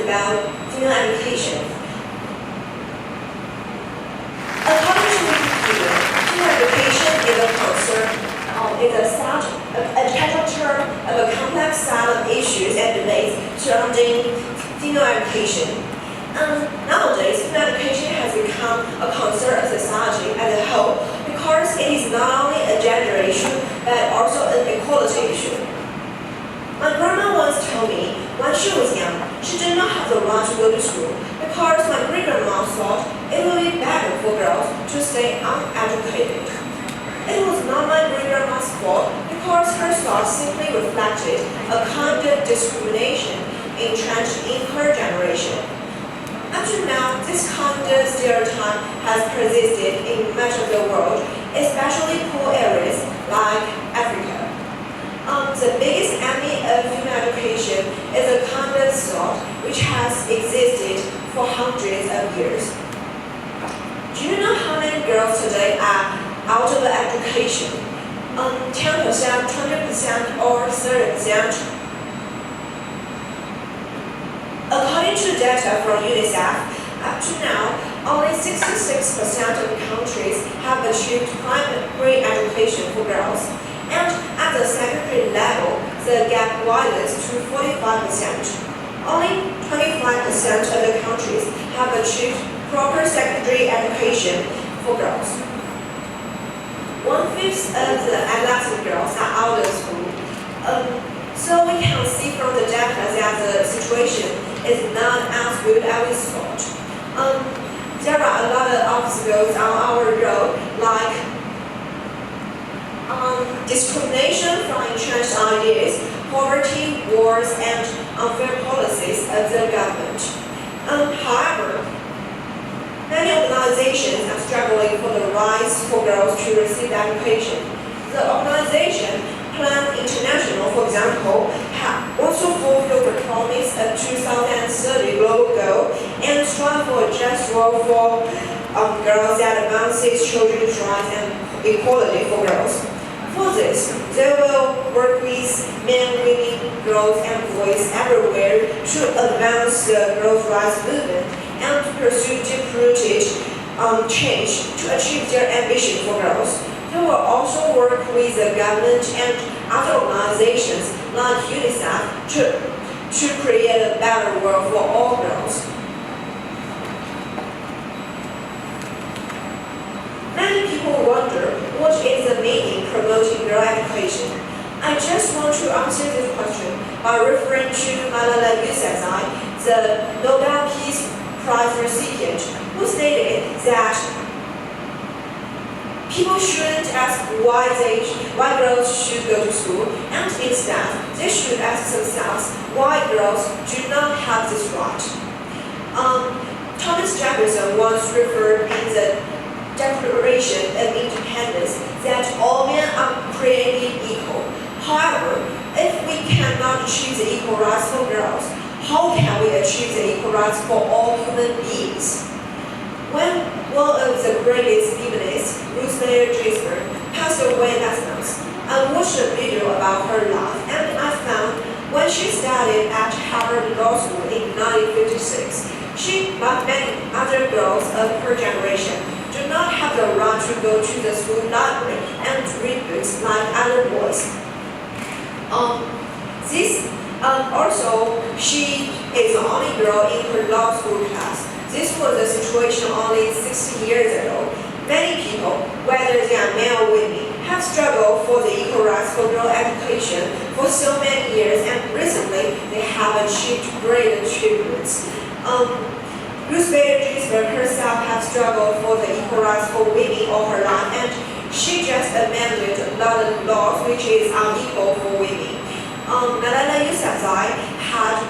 about female education. According to Wikipedia, female education is a concern, a casual term of a complex set of issues and debates surrounding female education. Nowadays, female education has become a concern of society as a whole because it is not only a gender issue but also an equality issue. My grandma once told me when she was young, she did not have the right to go to school because my great-grandma thought it would be better for girls to stay uneducated. It was not my great-grandma's fault because her thoughts simply reflected a kind of discrimination entrenched in her generation. Up to now, this kind of stereotype has persisted in much of the world, especially poor areas like Africa. The biggest enemy of female education is a kind of thought which has existed for hundreds of years. Do you know how many girls today are out of education? 10%, 20%, or 30%? According to data from UNICEF, up to now, only 66% of countries have achieved primary education for girls. And at the secondary level, the gap widens to 45%. Only 25% of the countries have achieved proper secondary education for girls. 1/5 of the adolescent girls are out of school. So we can see from the data that the situation is not as good as we thought. There are a lot of obstacles on our road, like discrimination from entrenched ideas, poverty, wars, and unfair policies of the government. However, many organizations are struggling for the rights for girls to receive education. The organization Plan International, for example, also fulfill the promise of 2030 global goal and strive for a just world for girls that advances children's rights and equality for girls. For this, they will work with men, women, girls, and boys everywhere to advance the girls' rights movement and pursue deep-rooted change to achieve their ambition for girls. They will also work with the government and other organizations like UNICEF to create a better world for all girls. Many people wonder what is the meaning promoting girl education. I just want to answer this question by referring to Malala Yousafzai, the Nobel Peace Prize recipient, who stated that people shouldn't ask why girls should go to school, and instead they should ask themselves why girls do not have this right. Thomas Jefferson once referred in the Declaration of Independence that all men are created equal. However, if we cannot achieve the equal rights for girls, how can we achieve the equal rights for all human beings? When one of the greatest feminists, Ruth Bader Ginsburg, passed away last month, I watched a video about her life, and I found when she studied at Harvard Law School in 1956, she, like many other girls of her generation, do not have the right to go to the school library and read books like other boys. Also, she is the only girl in her law school class. This was the situation only 60 years ago. Many people, whether they are men or women, have struggled for the equal rights for girl education for so many years, and recently they have achieved great achievements. Ruth Bader Ginsburg herself has struggled for the equal rights for women all her life, and she just amended a lot of laws which is unequal for women. Malala Yousafzai had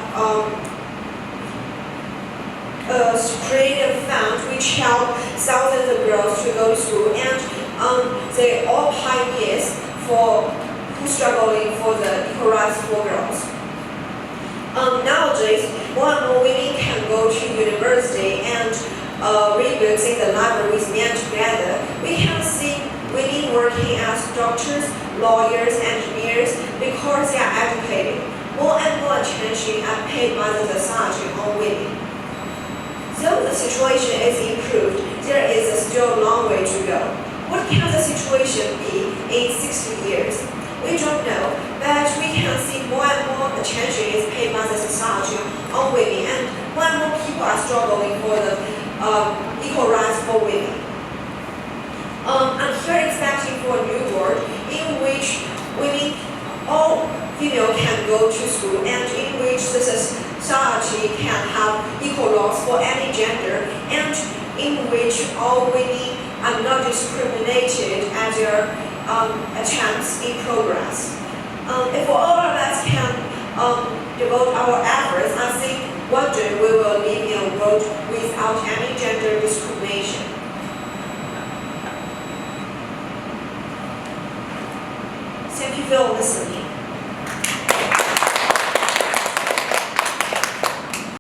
created a fund which helped thousands of girls to go to school, and they all pioneers who struggling for the equal rights for girls. Nowadays, more and more women can go to university and read books in the library with men together. We can see women working as doctors, lawyers, engineers because they are educated. more and more attention are paid by the society on women. Though the situation is improved, there is still a long way to go. What can the situation be in 60 years? We don't know, but we can see more and more attention is paid by the society on women, and more and more people are struggling for the equal rights for women. I'm here expecting for a new world in which women, all female can go to school, and in which the society can have equal laws for any gender, and in which all women are not discriminated at their attempts in progress. If all of us can devote our efforts, I think one day we will live in a world without any gender discrimination. Thank you for listening.